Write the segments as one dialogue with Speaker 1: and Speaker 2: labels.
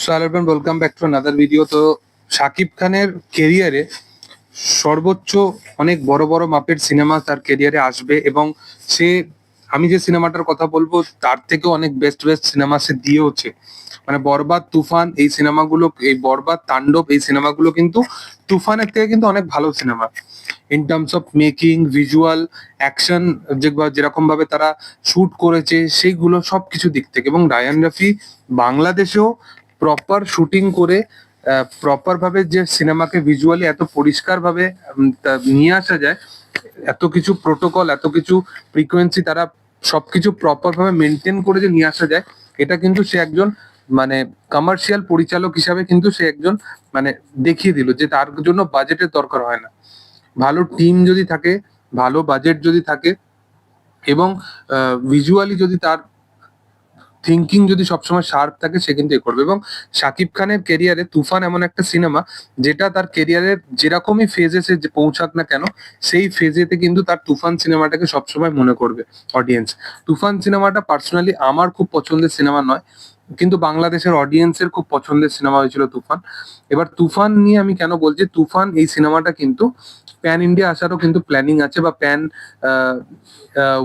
Speaker 1: So hello everyone, welcome back to another video. তো শাকিব খানের কেরিয়ারে সর্বোচ্চ অনেক বড় বড় মাপের সিনেমা তার কেরিয়ারে আসবে এবং সে আমি যে সিনেমাটার কথা বলবো তার থেকেও অনেক বেস্ট বেস্ট সিনেমা সে দিয়েওছে। মানে বরবাদ, তুফান এই সিনেমাগুলো, এই বরবাদ, তাণ্ডব এই সিনেমাগুলো কিন্তু তুফানের থেকে কিন্তু অনেক ভালো cinema in terms of making, visual, action, যেরকম ভাবে তারা শুট করেছে সেইগুলো সবকিছু দিক থেকে। এবং রায়ান রাফি বাংলাদেশেও প্রপার শুটিং করে প্রপার ভাবে যে সিনেমাকে ভিজুয়ালি এত পরিষ্কার ভাবে নিয়ে আসা যায়, এত কিছু প্রোটোকল, এত কিছু ফ্রিকোয়েন্সি তারা সবকিছু প্রপার ভাবে মেনটেন করে যে নিয়ে আসা যায়, এটা কিন্তু সে একজন মানে কমার্শিয়াল পরিচালক হিসাবে কিন্তু সে একজন মানে দেখিয়ে দিল যে তার জন্য বাজেটের দরকার হয় না। ভালো টিম যদি থাকে, ভালো বাজেট যদি থাকে এবং ভিজুয়ালি যদি তার থিঙ্কিং যদি সবসময় শার্প থাকে, সে কিন্তু এ করবে। এবং শাকিব খানের কেরিয়ারে তুফান এমন একটা সিনেমা যেটা তার কেরিয়ারের যেরকমই ফেজে সে পৌঁছাক না কেন, সেই ফেজেতে কিন্তু তার তুফান সিনেমাটাকে সবসময় মনে করবে অডিয়েন্স। তুফান সিনেমাটা পার্সোনালি আমার খুব পছন্দের সিনেমা নয়, কিন্তু বাংলাদেশের অডিয়েন্সের খুব পছন্দের সিনেমা হয়েছিল তুফান। এবার তুফান নিয়ে আমি কেন বলছি, তুফান এই সিনেমাটা কিন্তু প্যান ইন্ডিয়া আসারও কিন্তু প্ল্যানিং আছে, বা প্যান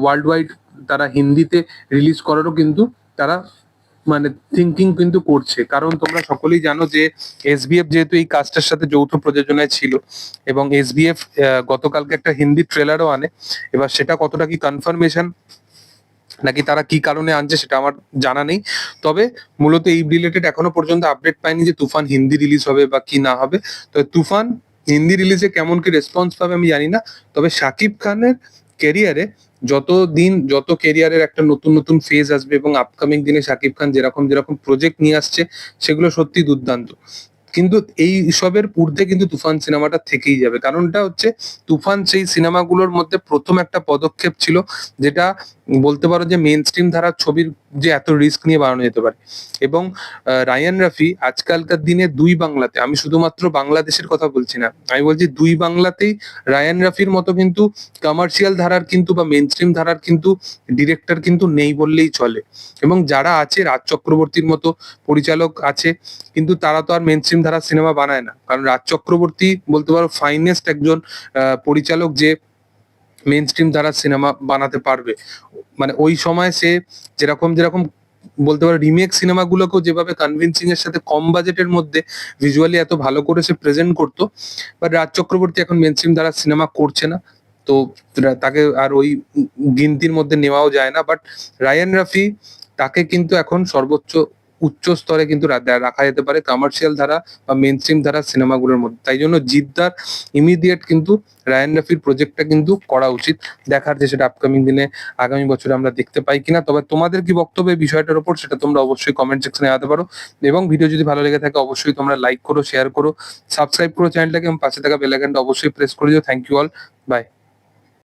Speaker 1: ওয়ার্ল্ড ওয়াইড তারা হিন্দিতে রিলিজ করারও কিন্তু তারা মানে থিঙ্কিং কিন্তু করছে। কারণ তোমরা সকলেই জানো যে এসবিএফ যেহেতু এই কাজটার সাথে যৌথ প্রযোজনায় ছিল এবং এসবিএফ গতকালকে একটা হিন্দি ট্রেলারও আনে। এবার সেটা কতটা কি কনফার্মেশন নাকি তারা কি কারণে আনছে সেটা আমার জানা নেই, তবে মূলত এই রিলেটেড এখনো পর্যন্ত আপডেট পাইনি যে তুফান হিন্দি রিলিজ হবে বা কি না হবে। তো তুফান হিন্দি রিলিজে কেমন কি রেসপন্স পাবে আমি জানি না, তবে শাকিব খানের কেরিয়ারে যত কেরিয়ারের একটা নতুন নতুন ফেজ আসবে এবং আপকামিং দিনে শাকিব খান যেরকম যেরকম প্রজেক্ট নিয়ে আসছে সেগুলো সত্যি দুর্দান্ত। কিন্তু এই সবের ঊর্ধ্বে কিন্তু তুফান সিনেমাটা থেকেই যাবে। কারণটা হচ্ছে তুফান সেই সিনেমাগুলোর মধ্যে প্রথম একটা পদক্ষেপ ছিল যেটা বলতে পারো যে মেন স্ট্রিম ধারার ছবির যে এত রিস্ক নিয়ে বানানো যেতে পারে। এবং রায়ান রাফি আজকালকার দিনে দুই বাংলাতে, আমি শুধুমাত্র বাংলাদেশের কথা বলছি না, আমি বলছি দুই বাংলাতেই রায়ান রাফির মতো কিন্তু কমার্শিয়াল ধারার কিন্তু বা মেন স্ট্রিম ধারার কিন্তু ডিরেক্টর কিন্তু নেই বললেই চলে। এবং যারা আছে, রাজ চক্রবর্তীর মতো পরিচালক আছে, কিন্তু তারা তো আর মেন স্ট্রিম ধারার সিনেমা বানায় না। কারণ রাজ চক্রবর্তী বলতে পারো ফাইনেস্ট একজন পরিচালক যে মেন স্ট্রিম ধারার সিনেমা বানাতে পারবে। মানে ওই সময় সে যেরকম যেরকম বলতে পারো রিমেক সিনেমাগুলোকেও যেভাবে কনভিনসিং এর সাথে কম বাজেটের মধ্যে ভিজুয়ালি এত ভালো করে সে প্রেজেন্ট করতো, বাট রাজ চক্রবর্তী এখন মেন স্ট্রিম ধারার সিনেমা করছে না, তো তাকে আর ওই গিনতির মধ্যে নেওয়াও যায় না। বাট রায়ান রাফি, তাকে কিন্তু এখন সর্বোচ্চ উচ্চ স্তরে কিন্তু রাখা যেতে পারে কমার্শিয়াল ধারা বা মেন স্ট্রিম ধারা সিনেমাগুলোর মধ্যে। তাই জন্য জিদ্দার ইমিডিয়েট কিন্তু রায়ান রাফির প্রজেক্টটা কিন্তু করা উচিত। দেখার যে সেটা আপকামিং দিনে আগামী বছরে আমরা দেখতে পাই কিনা। তবে তোমাদের কি বক্তব্য এই বিষয়টার উপর সেটা তোমরা অবশ্যই কমেন্ট সেকশনে জানাতে পারো। এবং ভিডিও যদি ভালো লেগে থাকে অবশ্যই তোমরা লাইক করো, শেয়ার করো, সাবস্ক্রাইব করো চ্যানেলটাকে এবং পাশে থাকা বেল আইকনটা অবশ্যই প্রেস করে দিও। Thank you all, by.